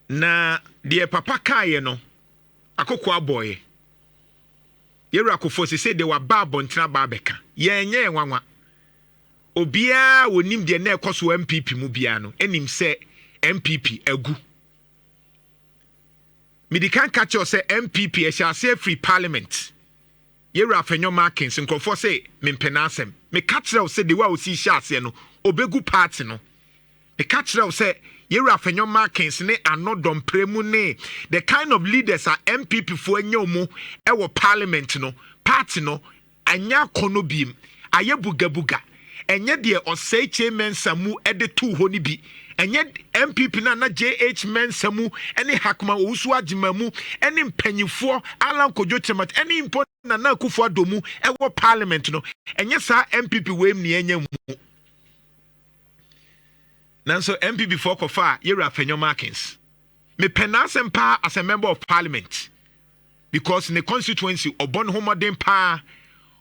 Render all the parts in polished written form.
na de papa kae no akokwa boy yewura Kufuor se de wa ba bontina ba beka yenye nwanwa obia wonim de na ekoso MPP mu bia no enim se MPP agu medikan catch us say MPP shall say free parliament yewura Afenyo Markins nkofo say mempenasem me catch us say de wa osi sha ase no obegu party no me catch us say yewura Afenyo Markins ne anodom premu ne the kind of leaders are MPP for enyomo e wo parliament no party no anya kono biem aye buga enye de osei chairman samu e de tu ho ni bi enye MPP na JH Mensamu ene Hakma Owusu Ajimamu ene mpanyifo Alan Kojo Chemat ene impo na Kufuor domu e wo parliament no enye sa MPP wem ne enye mu nanso MPP for kofa yewura Afenyo Markins me penasem pa as a member of parliament because in the constituency obon homoden pa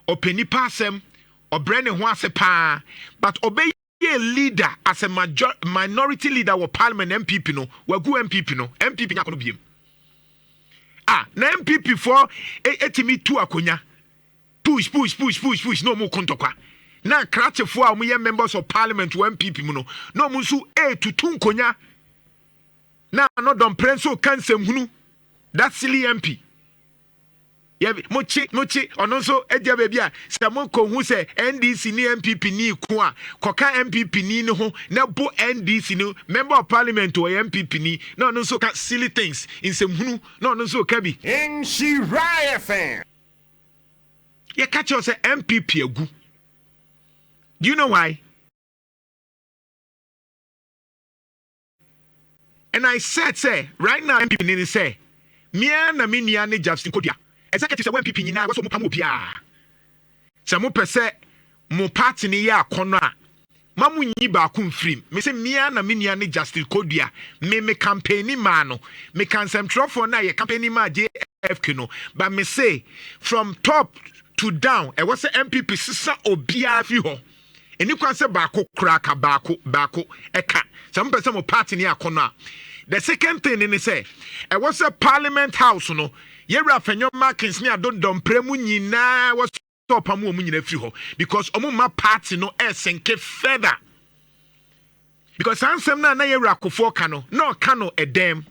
openi pasem obrene ho ase pa but obey a leader as a minority leader of parliament MPP no wagu MPP no MPP nyakono biem na MPP for etimi tu akonya push no mo kontokwa na kratefo a mo ye members of parliament wo MPP mu no mo nso tutu nkonya na no don prenso kansem hunu that silly MP mochi ono nso edia bia bia se mo ko hu se NDC ni MPP ni ku a koka MPP ni ne ho na bo NDC no member of parliament or MPP ni na ono nso ka silly things in sem hunu na ono nso ka bi Nhyira fan ye catch us say MPP agu. Do you know why? And I said say right now MPP ni say me na me nia ne Justin Kodia executive say when MPP nyina was mo pam obia se mo pese mo party ni ya akono a mamu nyi ba ku mfrim me say me na me nia ne Justin Kodia me campaign ma no me can some for na ye campaign ma JFK no but me say from top to down e was MPP sisa obia fi ho eni kwan se baako kraka baako eka some person mo party ni akono a the second thing in say e was a parliament house no yewura Afenyo Markins ni adondom premu nyina was stop amu omu nyina fi ho because omu ma party no esenke further because ansem na yewura Kufuor kano no kano edem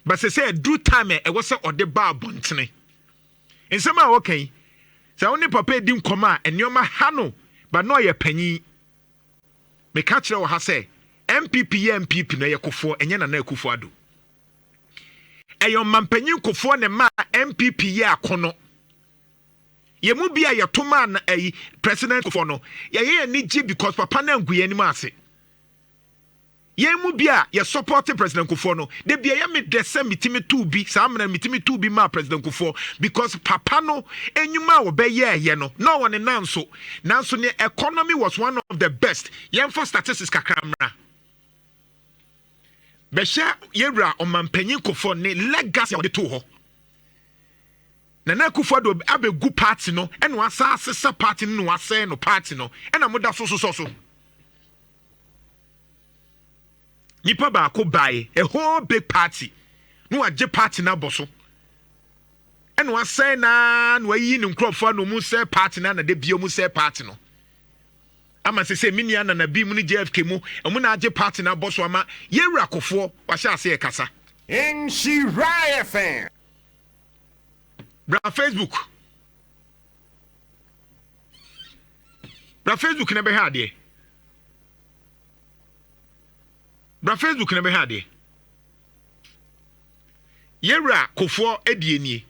but say do time e was say ode ba bontene ensem a okay say oni papa di nkoma enioma hano but no ye panyi me ka kire wo ha say MPP na ye Kufuor enye na Kufuor ado eyo mampanyin Kufuor ne ma MPP ye akono ye mu bia ye toma na president Kufuor no ye ni gi because papa na nguye ni ase ye mu bia ye support president Kufuor no de bia ye me dese mitimi tu bi samna mitimi tu bi ma president Kufuor because papa no enyuma wo be ye no no one nanso ne economy was one of the best ye for statistics kakramra Besha yewura omampanyin Kufuor ne legacy of the two ho. Na Kufuor do abegu party no eno asa asesa party no asa no party no ena moda so. Nipa ba ko bae a whole big party. No agye party na boso. Eno asa na no ayi ne nkrofo no mu say party na de bio mu say party no. Ama se minia na bi mu ni JFK mu emu na age party na boss ama yewura Kufuor wa sha ase kasa Nhyira fan bra Facebook na be ha de yewura Kufuor edienie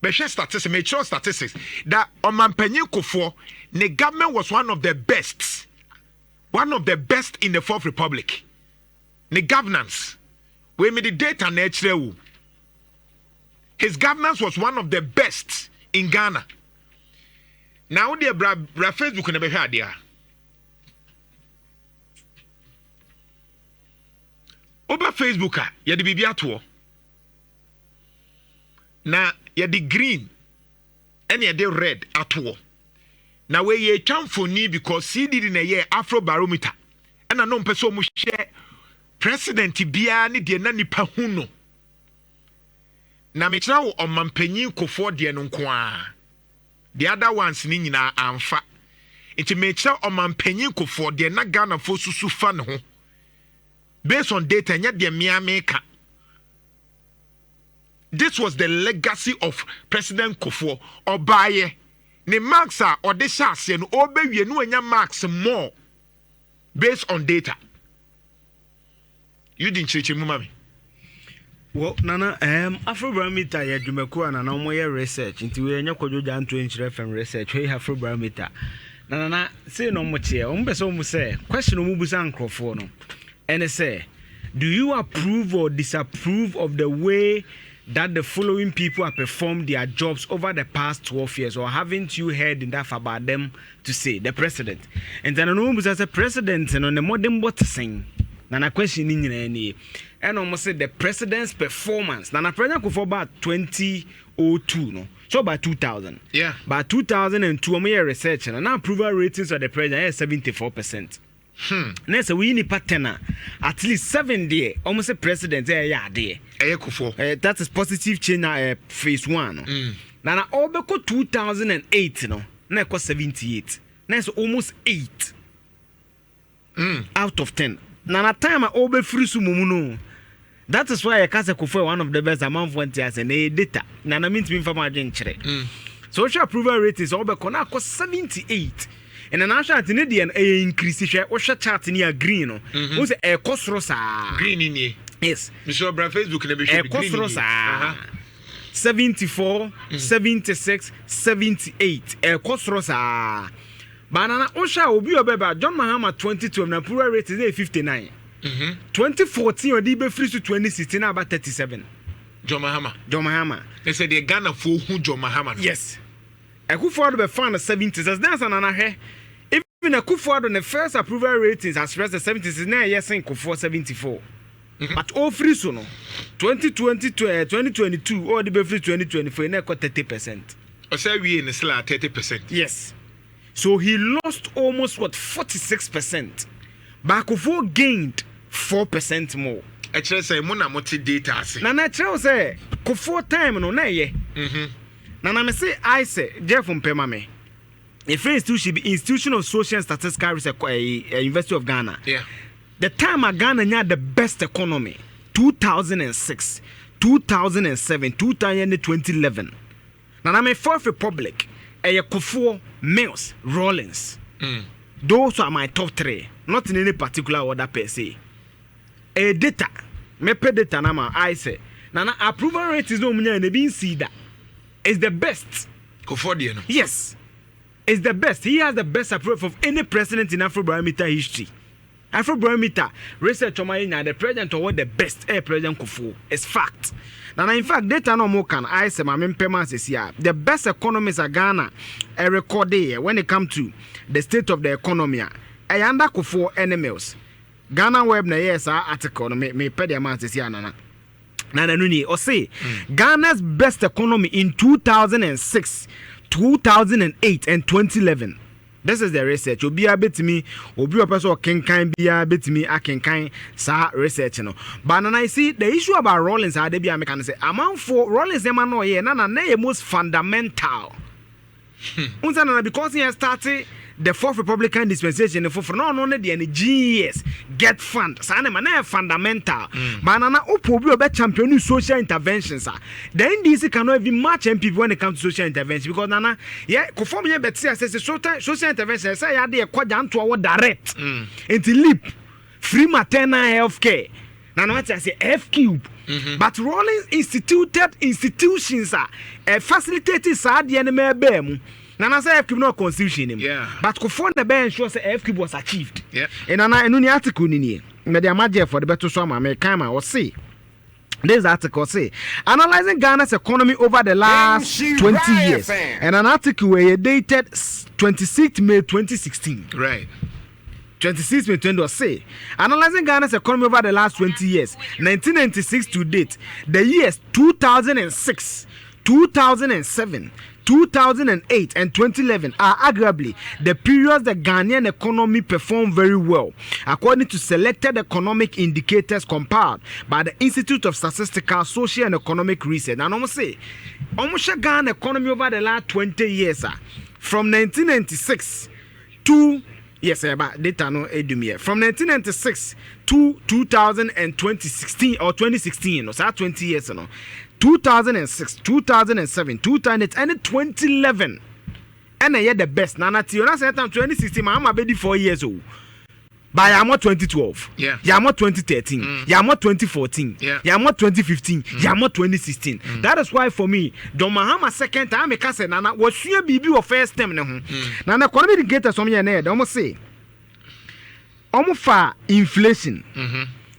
be hwe statistics make sure statistics that omampanyin Kufuor the government was one of the best in the Fourth Republic. The governance, we made the data natural. His governance was one of the best in Ghana. Now, dear bra Facebook never had there. Over Facebook, you the baby at war. Now, you the green and you the red at war. Now we ye champ for ni because CD in a year Afro barometer and I know person mu share president biara ne de na nipa hu no na me kira wo omampanyin Kufuor de no nko a the other ones ni nyina amfa nti me kira omampanyin Kufuor de na Ghana fo susu fa ne ho based on data nya de me ameka. This was the legacy of President Kufuor. Obaye ne marks are or the shase no obewie no anya marks more based on data. You didn't check mummy. Well, Nana, Afrobarometer ya Jumeko and no more research into we anya kojoja anto enchire FM research we Afrobarometer. Nana, say no much here. Umbeso mu say question mu busa nkrofo no. And say, do you approve or disapprove of the way that the following people have performed their jobs over the past 12 years, or haven't you heard enough about them to say the president? And then I know as a president and on the modern what saying. Nana question in any and almost say the president's performance. Nana President Kufuor about 2002, no. So by 2000. Yeah. By 2002, I'm here research and approval ratings of the president is 74%. Next we need partner at least 7 days. Almost a president there. Kufuor. That is positive change phase 1. Now Obeko 2008 no. Na 78. Next almost 8 out of 10. Now time Obe free sumuno. That is why I can say Kufuor one of the best among volunteers and data. Nana means me from Argentina. Social approval rate is Obeko na 78. And an national Canadian increase or chart near green. Who's a cosrosa green in ye? Yes, Mr. Brown Facebook never a cosrosa 74, 76, 78. A cosrosa banana Osha will be about John Mahama 22 and approval rate is 59. 2014 or DB free to 2016 about 37. John Mahama. They said the Ghana for who John Mahama. Yes. A Kufuor be found the 70s as that's an anahe. Even a Kufuor on the first approval ratings as first the 70s is now yes in Kufuor 74. But all free so no 2020 to 2022 or the free 2024 now got 30%. I say we in the 30%. Yes. So he lost almost 46%. But Kufuor gained 4% more. Actually say mona moti data say. Na natural say Kufuor time no na ye. Now, I say, Jeff Mpemame, a free institution, Institution of Social and Statistical Research, University of Ghana. Yeah. The time Ghana had the best economy, 2006, 2007, 2011. Now, I'm a Fourth Republic, a Kufuor, Mills, Rollins. Those are my top 3, not in any particular order per se. A data, me pe data nama, I say. Now, approval rate is no money, and they didn't see that. Is the best. Kufuor no? Yes. Is the best. He has the best approval of any president in Afrobarometer history. Afrobarometer research on the president award the best President Kufuor. It's fact. Now in fact data no more can I say my payments is here. The best economies are Ghana a record here when it comes to the state of the economy. I under Kufuor enemies. Ghana web na yes article me pay the amount is here nana. Nana Nuni or say Ghana's best economy in 2006, 2008, and 2011. This is the research. Obi a bit me, obi a person can be a bit me. I can kind sa research no. But then I see the issue about Rollins. I be a can say amount for Rollins. Them no here. Nana na most fundamental. Because he has started the Fourth Republican dispensation for no only the GS get fund. Sana man fundamental. Banana upo be champion social interventions. The NDC cannot even match NPP when it comes to social intervention because nana yeah conform here bet say social intervention say ya dey kwaja to our direct. Into leap free maternal health care. Nana what I say F cube. But Rollins institutions are facilitated sad the enemy bem. Nana say F cube no constitution him. Yeah. But Kufuor the ben sure say F cube was achieved. Yeah. And nana enu ni article ni ni. Me dey imagine for the better so me kan ma say. This article say analyzing Ghana's economy over the last 20 years. And an article where dated 26 May 2016. Right. 26 May 20 say analyzing Ghana's economy over the last 20 years, 1996 to date, the years 2006, 2007, 2008, and 2011 are arguably the periods the Ghanaian economy performed very well, according to selected economic indicators compiled by the Institute of Statistical, Social and Economic Research. And almost Ghana economy over the last 20 years, from 1996 to data no edumie from 1996 to 2016 or 2016, so 20 years 2006, 2007, 2008, and 2011. And I had the best. Nana Tiona said 2016, my mama baby 4 years old. By Yamo 2012, Yamo 2013, Yamo 2014, Yamo 2015, Yamo 2016. That is why for me, Don Mahama second time, I say, Nana, was your baby or first time? Nana, economy get us on your head. Almost say, almost far inflation.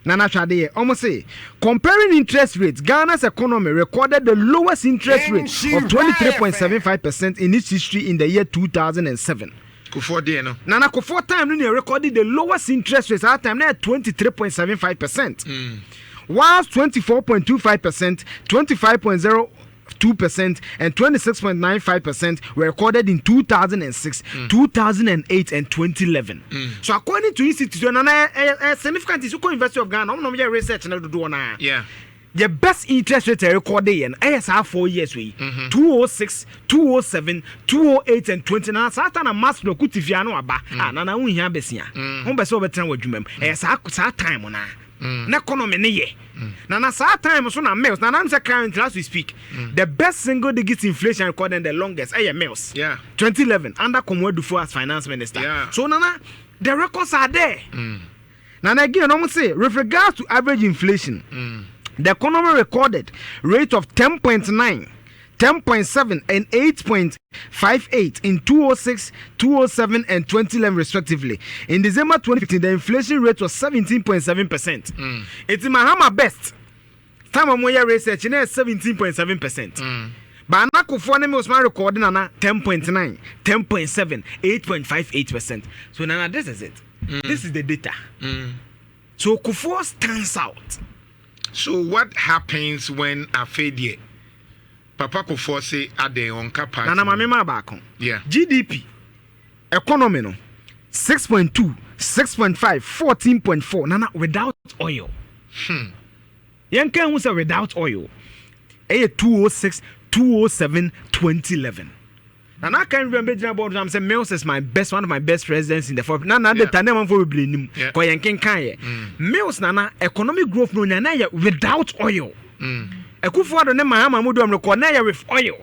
Nana Chade, almost say, comparing interest rates, Ghana's economy recorded the lowest interest rate of 23.75% in its history in the year 2007. Kufuor no. Nana Kufuor time we recorded the lowest interest rates at time at 23.75%. Whilst 24.25%, 25.02% and 26.95% were recorded in 2006, 2008 and 2011. So according to institution and significant is University of Ghana, no research na do na. Yeah. The best interest rate recorded in ASR 4 years we 206, 207, 208 and 29. Satan and mass no kutifiano aba. Nana we here besia. Beso betan wadwumam. Sa time na. Na economy ne ye. Nana sa time so na males. Nana am say current as we speak. The best single digit inflation recorded the longest males. Yeah. 2011 under Kufuor as finance minister. Yeah. So Nana the records are there. Nana again I say with regards to average inflation. The economy recorded rate of 10.9, 10.7, and 8.58 in 2006, 2007, and 2011 respectively. In December 2015, the inflation rate was 17.7%. It's Mahama best. Time of my research, 17.7%. But Kufuor was my recording 10.9, 10.7, 8.58%. So now this is it. This is the data. So Kufuor stands out. So what happens when a failure? Papa Kufuor say ade on kappa. Nana mama baako. Yeah. GDP economy no 6.2, 6.5, 14.4. Nana without oil. Yan kan who say without oil. 206, 207, 2011. And I can remember about them say Mills is one of my best presidents in the fourth. Nana the time for blame him. Mills nana economic growth no nyana without oil. Kufuor no Mahama mudu am record na with oil.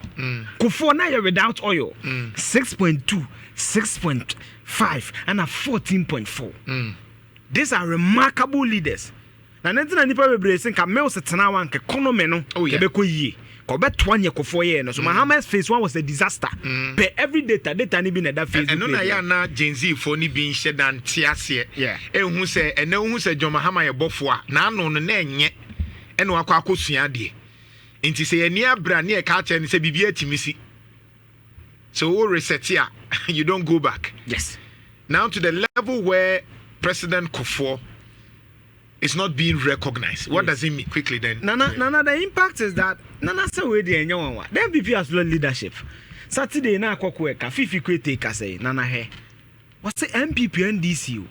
Kufuor na without oil. 6.2, 6.5 and a 14.4. These are remarkable leaders. Na ntina nipa bebre say ka Mills tena wan ke economy no ebeko yie. Kufuor no so Mahama's phase 1 was a disaster. But every data ni be na that phase. And no na ya na Gen Z for ni being shed and tiase. Yeah. Who say and no who say John Mahama ye bofo a na no no na enye e no akwa akosua de. Nti say eni abra na e ka che ni say bibia timisi. So we reset here, you don't go back. Yes. Now to the level where President Kufuor is not being recognized. What does it mean quickly then? Nana, the impact is that Nana say we the enyo the NPP has lost leadership. Saturday na akokweka fifi kwete ka say Nana he. What say NPP NDC o.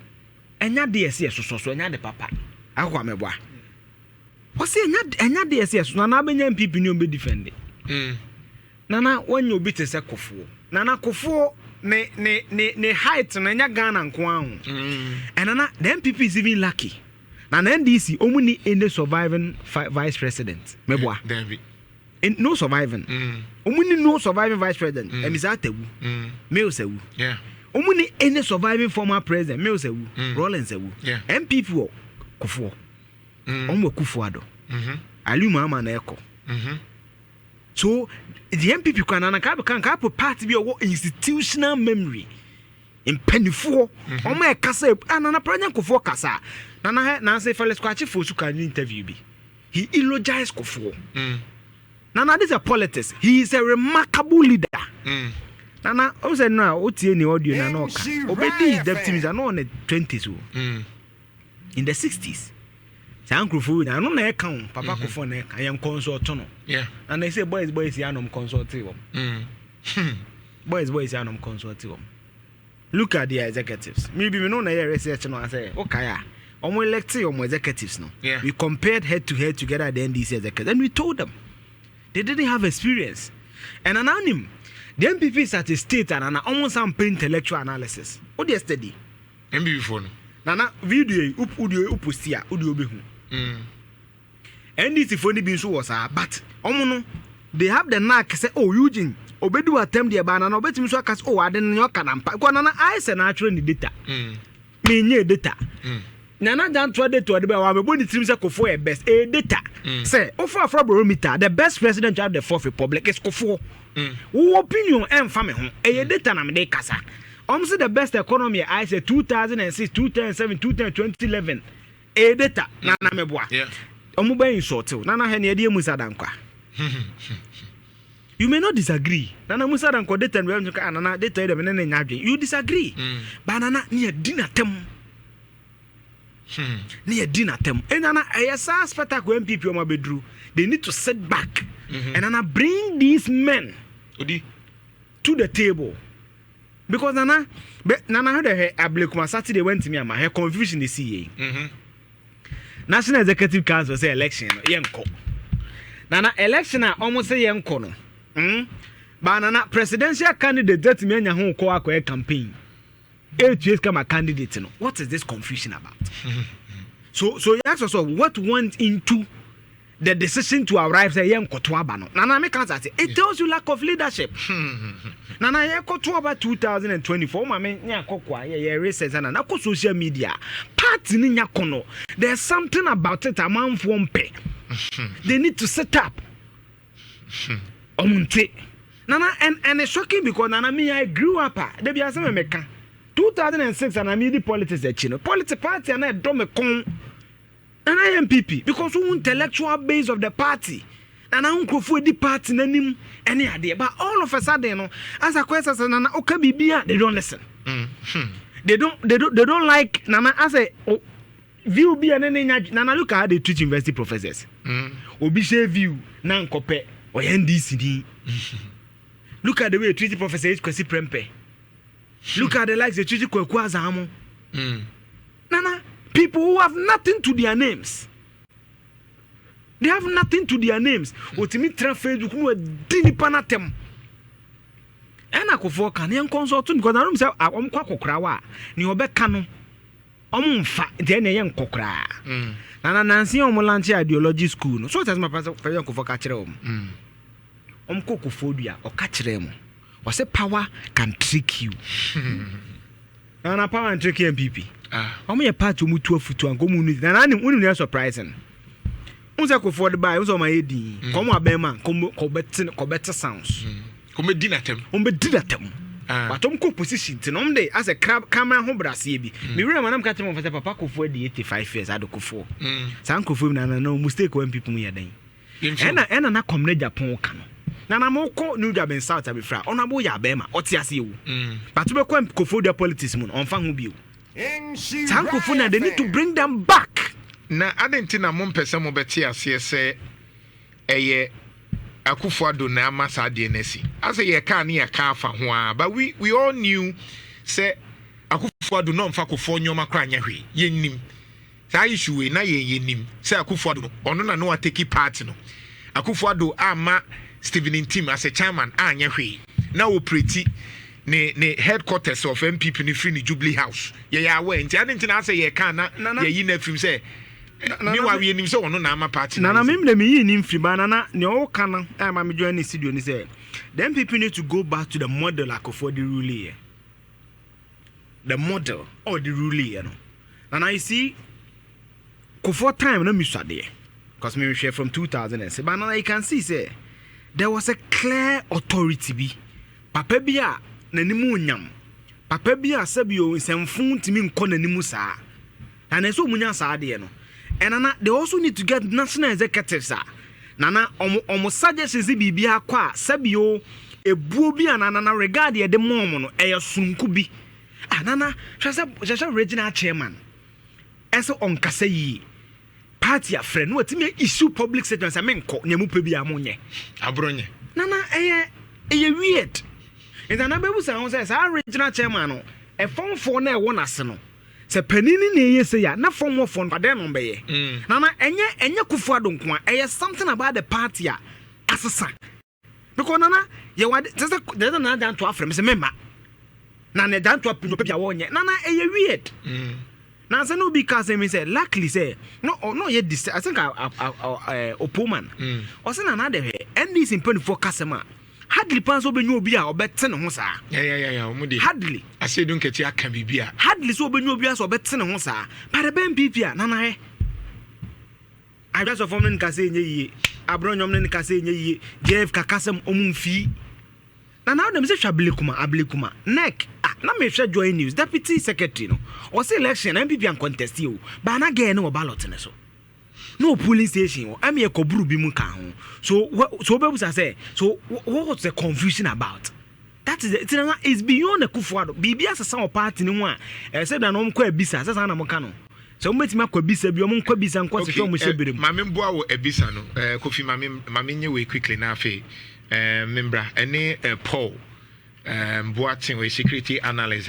Enya DSS so enya de papa. Akwa meboa. What say enya DSS Nana benya NPP ni be defend. Nana when you beat say Kufuor. Nana Kufuor ne height na enya Ghana nko ahụ. And Nana the NPP is even lucky. Now NDC only any surviving vice president. Meboa. No surviving. Only no surviving vice president. Emizatewu. Meosewu. Yeah. Only any surviving former president. Meosewu. Rollensewu. Yeah. MPP Kufuor. Omwe Kufuor. Ali Mahama na eko. So the MPP can put party be a institutional memory. In Pennyfo, my kasa, and an apparent Kufuor kasa. Nana say for let's scratch for su can interview be. He eulogized Kufuor. Nana this is a politics. He is a remarkable leader. Nana I say no, what any audio na no. Obedi deputies are not in the 20s. In the 60s. Kufuor na no na e kan papa Kufuor na e kan yen consult no yeah and they say boys yanom consult wo boys yanom consult wo look at the executives maybe me no na hear research no I say okay ah omo elect omo executives no yeah. We compared head to head together the NDC executives and we told them they didn't have experience and anonym the NPP is at a state and almost some intellectual analysis what yesterday MPP phone nana video upostia audio be hu NDC phone be so was but no they have the knack say oh Eugene obedu attempt the ba na obetimi so akas oh ade no kanampa ko nana I say natural data me nye data nana dan to data de ba wa me boni trim say Kufuor e best data say offer barometer the best president of the fourth republic is Kufuor who opinion em fa me ho data na me de kasa say the best economy I say 2006 2007 2011 data nana me boa omo ba insult nana he ne de musa dankwa you may not disagree nana musa dankwa data no nka nana data de me ne nyadwe you disagree ba nana ne dinatem near dinner tem and I saw spectacle MPP on my bedroom. They need to sit back and bring these men to the table because Nana had a Ablekuma Saturday went to me and my confusion the CA National Executive Council say election yenko Nana election almost say yenko no but Nana presidential candidate that me anya ho ko akwa campaign ATS come candidate no what is this confusion about so you ask us what went into the decision to arrive say yem koto aba no nana me can say it tells you lack of leadership nana ye koto aba 2024 ma me nya kokwa ye research na ko social media party ni nya kono there's something about it among mpe they need to set up omunte nana and it's shocking because nana me I grew up there be asem meka 2006 and I made the politics at Chino. Politics party and I don't me con and I am NPP because who intellectual base of the party and I Kufuor the party name any idea. But all of a sudden, you know, as a question Nana Okabibia, they don't listen. They don't like Nana as a view be an Nana look at how they treat university professors. Obi share view nan kope or NDCD. Look at the way they treat professors kwesi prempe. Look at the likes of Chichi Kwekwazamu. Nana, people who have nothing to their names. They have nothing to their names. Otimi traffic who dini panatem. Ena Kufuor kan yen consult because na say am kwa kokra ni obeka no omfa de na yen kokra. Nana Nancy omulanche ideology school no. So that's my pastor for yen Kufuor ka kire om Kufuor dua o ka kire mo. Was a power can trick you. And a power and trick MPP. How many part to move to a foot and go moon? And I didn't surprising. Unza Kufuor the buy was on my head. Come on, Bema, come better sounds. Come dinner them. Did at them. But Tom position to nom day as a crab camera home brasibi. Me remember I'm catching off as a papa Kufuor the 85 years. I do Kufuor. San Kufuor and no mistake when people me a day. And I come to Japan. Nana moko New Japan South abifra onabo ya bema otiase wu but to be Kufuor the politics mun on fan hu biu San Kufuor na they need to bring them back na adentina mo mpese mo beti ase se eye Kufuor do na amasa de nasi ase ye ka na ye ka afa ho a but we all knew say Kufuor do no mfa Kufuor nyoma kra nya hwe ye nim sa issue we na ye nim say Kufuor do ono na no take part no Kufuor do ama Stephen Intim as a chairman anya hwe na operate ne headquarters of NPP ni free ni Jubilee House ye ya we nti ade ntina say ye kan na ye yi na film say me wa we nim say wono na ama party nana me me yi nim free ba nana ne o kan na ma me join the studio ni say the NPP need to go back to the model like for the rule here the model or the rule here no nana you see Kufuor time na me swade because me share from 2007 but nana you can see say there was a clear authority bi papa bia nanimu nyam papa bia sabio nsemfun timi nko nanimu saa and so munya saa de no and they also need to get national executives nana omo suggestions bibia kwa sabio ebuo bi anana regard ye de mom no eyesunku bi anana hwese regional chairman eso onkasa yi party a friend no timi issue public statements amenko nyamu pe bia monye abronye nana eye weird enta na bebu san say sa original chairman no e fonfo na e wona se no se panini na eye se ya na fonwo fon pade no beye nana enye Kufuor adonko a eye something about the party a asesa because nana ye wade there's another down to afrem se memma na ne down to apino pe bia wonye nana eye weird now, say no because me say luckily say no yet this I think Opoman or say another and this in pen for customer hardly pass obe nyu obi a obete ne ho saa yeah omudi hardly I say don't get ya can be bia hardly so obe nyu obi a so obete ne ho saa but the NPP a nana he I just of omne nka say nye yie abro nyom ne nka say nye yie JF kakasem omumfi na now them say ablekuma neck na me hwe join news deputy secretary no o say election NPP and contest you but na get no ballot ne so no polling station o am ye koburu bi mu ka ho so bebu say so what's the confusion about that is it's beyond the Kufuor bibia sesa o party ni ho a say na no mko abisa sesa na mka no so metima kwa bisa bi o mko bisa nko se mo shebere ma me mboa wo abisa no Kofi ma me nye we quickly na afi membra ene Paul Boatin we security analyst